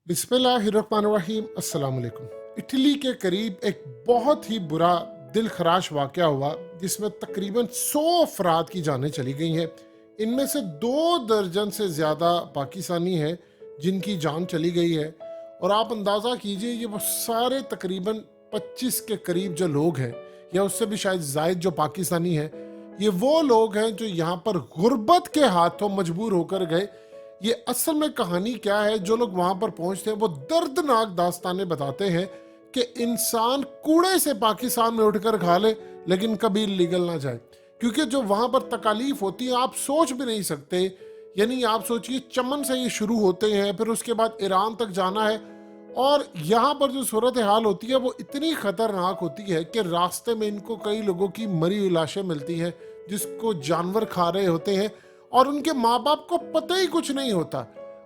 बिस्मिल्लाहिर्रहमानिर्रहीम अस्सलाम वालेकुम। इटली के करीब एक बहुत ही बुरा दिल खराश वाक़या हुआ जिसमें तकरीबन 100 अफराद की जानें चली गई हैं। इनमें से 2 दर्जन से ज़्यादा पाकिस्तानी हैं जिनकी जान चली गई है। और आप अंदाज़ा कीजिए ये वो सारे तकरीबन 25 के करीब जो लोग हैं या उससे भी शायद ज़ायद जो पाकिस्तानी हैं, ये वो लोग हैं जो यहाँ पर गुर्बत के हाथों मजबूर होकर गए। ये असल में कहानी क्या है, जो लोग वहां पर पहुंचते हैं वो दर्दनाक दास्तानें बताते हैं कि इंसान कूड़े से पाकिस्तान में उठकर खा ले लेकिन कभी लीगल ना जाए, क्योंकि जो वहां पर तकालीफ होती है आप सोच भी नहीं सकते। यानी आप सोचिए, चमन से ये शुरू होते हैं, फिर उसके बाद ईरान तक जाना है, और यहाँ पर जो सूरत हाल होती है वो इतनी खतरनाक होती है कि रास्ते में इनको कई लोगों की मरी हुई लाशें मिलती हैं जिसको जानवर खा रहे होते हैं, और उनके माँ बाप को पता ही कुछ नहीं होता।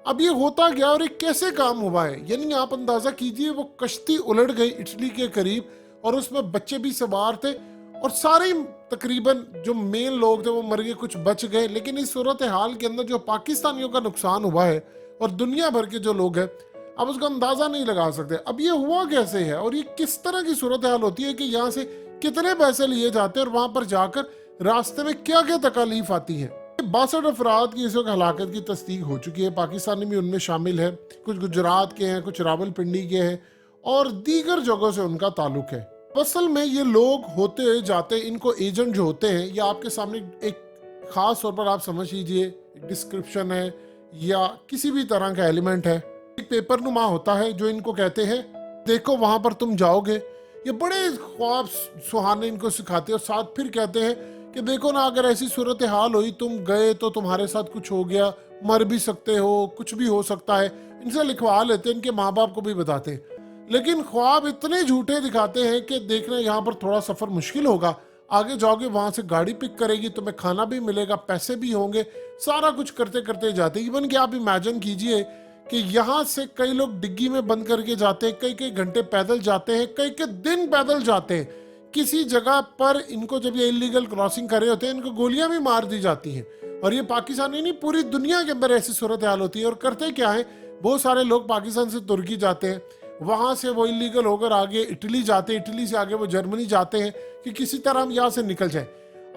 अब ये होता गया और ये कैसे काम हुआ है, यानी आप अंदाजा कीजिए, वो कश्ती उलट गई इटली के करीब और उसमें बच्चे भी सवार थे और सारे तकरीबन जो मेन लोग थे वो मर गए, कुछ बच गए। लेकिन इस सूरत हाल के अंदर जो पाकिस्तानियों का नुकसान हुआ है और दुनिया भर के जो लोग हैं, अब उसका अंदाजा नहीं लगा सकते। अब ये हुआ कैसे है और ये किस तरह की सूरत हाल होती है कि यहाँ से कितने पैसे लिए जाते हैं और वहां पर जाकर रास्ते में क्या क्या तकालीफ आती है। 62 अफराद की इस वक्त हलाकत की तस्दीक हो चुकी है, पाकिस्तानी भी उनमें शामिल है, कुछ गुजरात के हैं, कुछ रावलपिंडी के हैं और दीगर जगहों से उनका ताल्लुक है। असल में ये लोग होते जाते, इनको एजेंट जो होते हैं, ये आपके सामने एक खास तौर पर आप समझ लीजिए डिस्क्रिप्शन है या किसी भी तरह का एलिमेंट है, एक पेपर नुमा होता है जो इनको कहते हैं देखो वहां पर तुम जाओगे। ये बड़े ख्वाब सुहाने इनको सिखाते हैं और साथ फिर कहते हैं कि देखो ना, अगर ऐसी सूरत हाल हुई, तुम गए तो तुम्हारे साथ कुछ हो गया, मर भी सकते हो, कुछ भी हो सकता है। इनसे लिखवा लेते हैं, इनके माँ बाप को भी बताते हैं, लेकिन ख्वाब इतने झूठे दिखाते हैं कि देखना यहाँ पर थोड़ा सफर मुश्किल होगा, आगे जाओगे वहां से गाड़ी पिक करेगी, तुम्हें खाना भी मिलेगा, पैसे भी होंगे, सारा कुछ करते करते जाते। इवन कि आप इमेजिन कीजिए कि यहाँ से कई लोग डिग्गी में बंद करके जाते हैं, कई कई घंटे पैदल जाते हैं, कई कई दिन पैदल जाते हैं। किसी जगह पर इनको जब ये इलीगल क्रॉसिंग कर रहे होते हैं, इनको गोलियां भी मार दी जाती हैं। और ये पाकिस्तानी नहीं, पूरी दुनिया के अंदर ऐसी सूरत हाल होती है। और करते क्या है, बहुत सारे लोग पाकिस्तान से तुर्की जाते हैं, वहां से वो इलीगल होकर आगे इटली जाते हैं, इटली से आगे वो जर्मनी जाते हैं कि किसी तरह हम यहाँ से निकल जाए।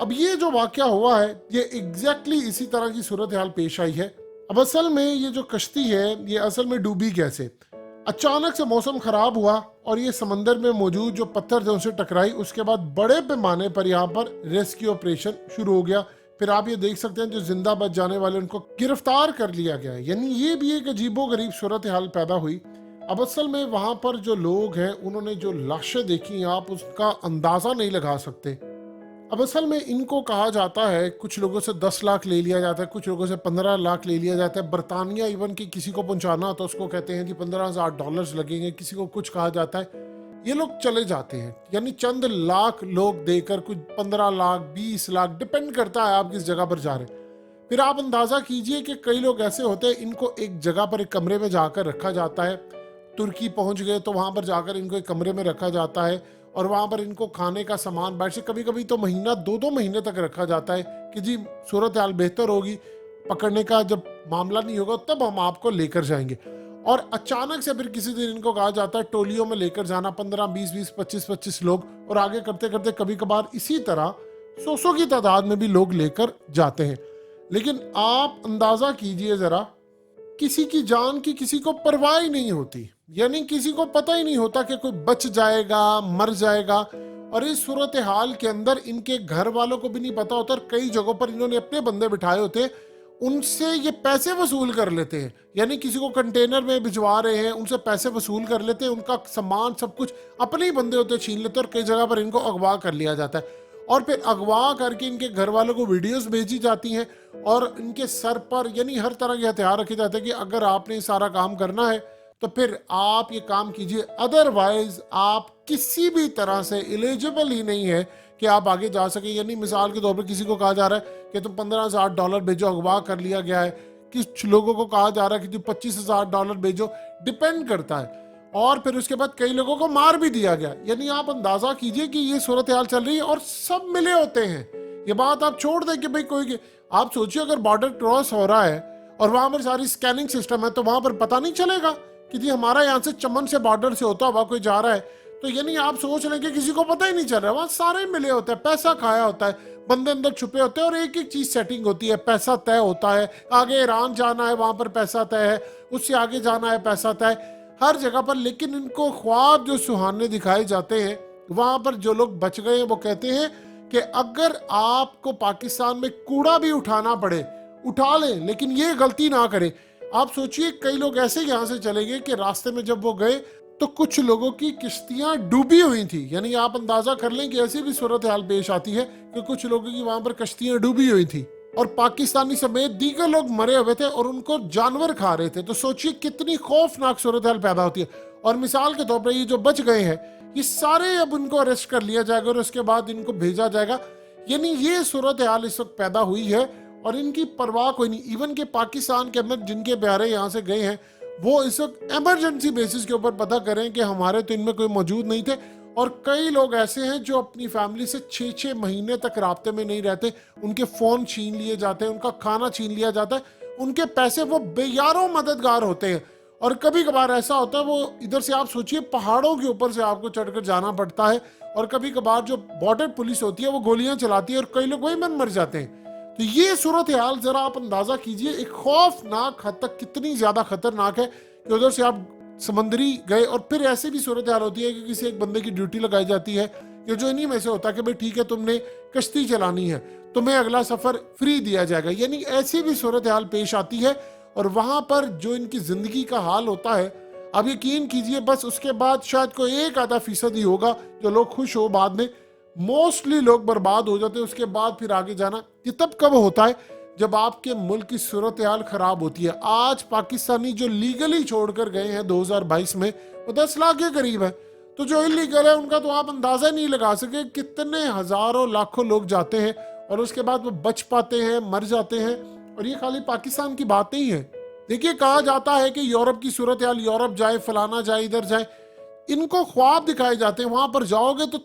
अब ये जो वाकया हुआ है, ये एग्जैक्टली इसी तरह की सूरत हाल पेश आई है। अब असल में ये जो कश्ती है, ये असल में डूबी कैसे? अचानक से मौसम खराब हुआ और ये समंदर में मौजूद जो पत्थर थे उनसे टकराई। उसके बाद बड़े पैमाने पर यहाँ पर रेस्क्यू ऑपरेशन शुरू हो गया। फिर आप ये देख सकते हैं जो जिंदा बच जाने वाले उनको गिरफ्तार कर लिया गया है। यानी ये भी एक अजीबो गरीब सूरत हाल पैदा हुई। अब असल में वहां पर जो लोग हैं उन्होंने जो लाशें देखी, आप उसका अंदाजा नहीं लगा सकते। अब असल में इनको कहा जाता है, कुछ लोगों से 10 लाख ले लिया जाता है, कुछ लोगों से 15 लाख ले लिया जाता है। बरतानिया इवन कि किसी को पहुंचाना तो उसको कहते हैं कि $15,000 लगेंगे, किसी को कुछ कहा जाता है। ये लोग चले जाते हैं, यानी चंद लाख लोग देकर, कुछ 15 लाख 20 लाख, डिपेंड करता है आप किस जगह पर जा रहे हैं। फिर आप अंदाजा कीजिए कि कई लोग ऐसे होते हैं, इनको एक जगह पर एक कमरे में जाकर रखा जाता है। तुर्की पहुंच गए तो वहां पर जाकर इनको एक कमरे में रखा जाता है और वहां पर इनको खाने का सामान बाहर से, कभी कभी तो महीना 2-2 महीने तक रखा जाता है कि जी सूरत हाल बेहतर होगी, पकड़ने का जब मामला नहीं होगा तब हम आपको लेकर जाएंगे। और अचानक से फिर किसी दिन इनको कहा जाता है टोलियों में लेकर जाना, 15 20 20 25 25 लोग, और आगे करते करते कभी कभार इसी तरह 100 की तादाद में भी लोग लेकर जाते हैं। लेकिन आप अंदाजा कीजिए जरा, किसी की जान की किसी को परवाह ही नहीं होती, यानी किसी को पता ही नहीं होता कि कोई बच जाएगा, मर जाएगा। और इस सूरत हाल के अंदर इनके घर वालों को भी नहीं पता होता और कई जगहों पर इन्होंने अपने बंदे बिठाए होते हैं, उनसे ये पैसे वसूल कर लेते हैं। यानी किसी को कंटेनर में भिजवा रहे हैं, उनसे पैसे वसूल कर लेते हैं, उनका सामान सब कुछ अपने ही बंदे होते छीन लेते हैं और कई जगह पर इनको अगवा कर लिया जाता है। और फिर अगवा करके इनके घर वालों को वीडियोस भेजी जाती हैं और इनके सर पर यानी हर तरह के हथियार रखे जाते हैं कि अगर आपने सारा काम करना है तो फिर आप ये काम कीजिए, अदरवाइज आप किसी भी तरह से एलिजिबल ही नहीं है कि आप आगे जा सके। यानी मिसाल के तौर पर किसी को कहा जा रहा है कि तुम $15,000 भेजो, अगवा कर लिया गया है। कुछ लोगों को कहा जा रहा है कि तुम $25,000 भेजो, डिपेंड करता है। और फिर उसके बाद कई लोगों को मार भी दिया गया। यानी आप अंदाजा कीजिए कि ये सूरत हाल चल रही है और सब मिले होते हैं। ये बात आप छोड़ दें कि भाई कोई, आप सोचिए अगर बॉर्डर क्रॉस हो रहा है और वहां पर सारी स्कैनिंग सिस्टम है तो वहां पर पता नहीं चलेगा कि जी हमारा यहाँ से चमन से बॉर्डर से होता हुआ कोई जा रहा है, तो यानी आप सोच लें कि किसी को पता ही नहीं चल रहा, वहाँ सारे मिले होते हैं, पैसा खाया होता है, बंदे अंदर छुपे होते हैं और एक एक चीज सेटिंग होती है, पैसा तय होता है, आगे ईरान जाना है वहां पर पैसा तय है, उससे आगे जाना है पैसा तय, हर जगह पर। लेकिन इनको ख्वाब जो सुहाने दिखाए जाते हैं, वहां पर जो लोग बच गए हैं वो कहते हैं कि अगर आपको पाकिस्तान में कूड़ा भी उठाना पड़े उठा लें, लेकिन ये गलती ना करें। आप सोचिए कई लोग ऐसे यहाँ से चले गए कि रास्ते में जब वो गए तो कुछ लोगों की किश्तियां डूबी हुई थी, यानी आप अंदाजा कर लें कि ऐसी भी सूरत हाल पेश आती है कि कुछ लोगों की वहां पर कश्तियां डूबी हुई थी और पाकिस्तानी समेत दीगर लोग मरे हुए थे और उनको जानवर खा रहे थे। तो सोचिए कितनी खौफनाक सूरत हाल पैदा होती है। और मिसाल के तौर पर ये जो बच गए हैं, ये सारे अब उनको अरेस्ट कर लिया जाएगा और उसके बाद इनको भेजा जाएगा। यानी ये सूरत हाल इस वक्त पैदा हुई है और इनकी परवाह कोई नहीं। इवन के पाकिस्तान के अंदर जिनके प्यारे यहाँ से गए हैं, वो इस वक्त इमरजेंसी बेसिस के ऊपर पता करें कि हमारे तो इनमें कोई मौजूद नहीं थे। और कई लोग ऐसे हैं जो अपनी फैमिली से 6-6 महीने तक राब्ते में नहीं रहते, उनके फोन छीन लिए जाते हैं, उनका खाना छीन लिया जाता है, उनके पैसे, वो बेयारों मददगार होते हैं। और कभी कभार ऐसा होता है वो इधर से आप सोचिए पहाड़ों के ऊपर से आपको चढ़कर जाना पड़ता है और कभी कभार जो बॉर्डर पुलिस होती है वो गोलियां चलाती है और कई लोग वहीं मर जाते हैं। तो ये सूरत हाल जरा आप अंदाजा कीजिए, एक खौफनाक हद तक कितनी ज्यादा खतरनाक है कि उधर से आप समंदरी गए और फिर ऐसे भी सूरत हाल होती है कि किसी एक बंदे की ड्यूटी लगाई जाती है कि जो इन्हीं में से होता है कि भाई ठीक है तुमने कश्ती चलानी है, तुम्हें अगला सफर फ्री दिया जाएगा। यानी ऐसी भी सूरत हाल पेश आती है और वहां पर जो इनकी जिंदगी का हाल होता है, अब यकीन कीजिए बस उसके बाद शायद कोई 1-आधा% ही होगा जो लोग खुश हो, बाद में मोस्टली लोग बर्बाद हो जाते हैं। उसके बाद फिर आगे जाना ये तब कब होता है जब आपके मुल्क की सूरत हाल खराब होती है। आज पाकिस्तानी जो लीगली छोड़कर गए हैं 2022 में वो 10 लाख के करीब है, तो जो इलीगल है उनका तो आप अंदाजा नहीं लगा सके कितने हजारों लाखों लोग जाते हैं और उसके बाद वो बच पाते हैं, मर जाते हैं। और ये खाली पाकिस्तान की बात नहीं है। देखिए कहा जाता है कि यूरोप की सूरत हाल, यूरोप जाए, फलाना जाए, इधर जाए, इनको ख्वाब दिखाए जाते हैं, वहां पर जाओगे तो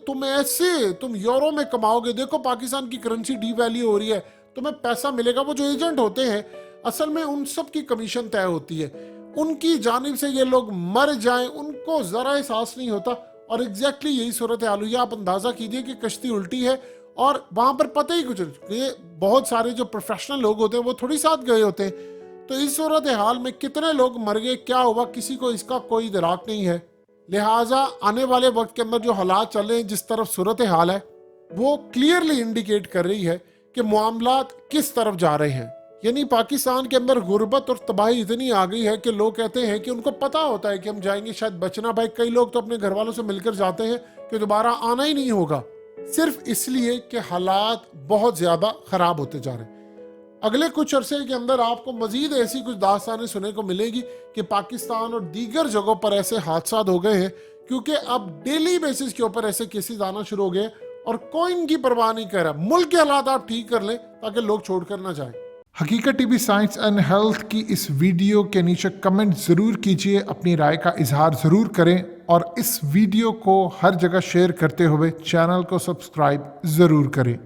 तुम यूरो में कमाओगे, देखो पाकिस्तान की करेंसी डीवैल्यू हो रही है, तुम्हें पैसा मिलेगा। वो जो एजेंट होते हैं असल में उन सब की कमीशन तय होती है, उनकी जानिब से ये लोग मर जाएं उनको जरा एहसास नहीं होता। और एग्जैक्टली यही सूरत हाल हुई है। आप अंदाजा कीजिए कि कश्ती उल्टी है और वहां पर पता ही कुछ, ये बहुत सारे जो प्रोफेशनल लोग होते हैं वो थोड़ी साथ गए होते हैं। तो इस सूरत हाल में कितने लोग मर गए, क्या हुआ, किसी को इसका कोई इदराक नहीं है। लिहाजा आने वाले वक्त के अंदर जो हालात चल रहे हैं, जिस तरफ सूरत हाल है, वो क्लियरली इंडिकेट कर रही है कि मामलात किस तरफ जा रहे हैं। यानी पाकिस्तान के अंदर गुर्बत और तबाही इतनी आ गई है कि लोग कहते हैं कि उनको पता होता है कि हम जाएंगे शायद बचना भाई। कई लोग तो अपने घर वालों से मिलकर जाते हैं कि दोबारा आना ही नहीं होगा, सिर्फ इसलिए कि हालात बहुत ज्यादा खराब होते जा रहे हैं। अगले कुछ अरसे के अंदर आपको मजीद ऐसी कुछ दास्तानें सुनने को मिलेगी कि पाकिस्तान और दीगर जगहों पर ऐसे हादसा हो गए हैं, क्योंकि अब डेली बेसिस के ऊपर ऐसे केसेस आना शुरू हो गए और कोई इनकी परवाह नहीं कर रहा। मुल्क के हालात आप ठीक कर लें ताकि लोग छोड़कर ना जाएं। हकीकत टीवी साइंस एंड हेल्थ की इस वीडियो के नीचे कमेंट ज़रूर कीजिए, अपनी राय का इजहार ज़रूर करें और इस वीडियो को हर जगह शेयर करते हुए चैनल को सब्सक्राइब ज़रूर करें।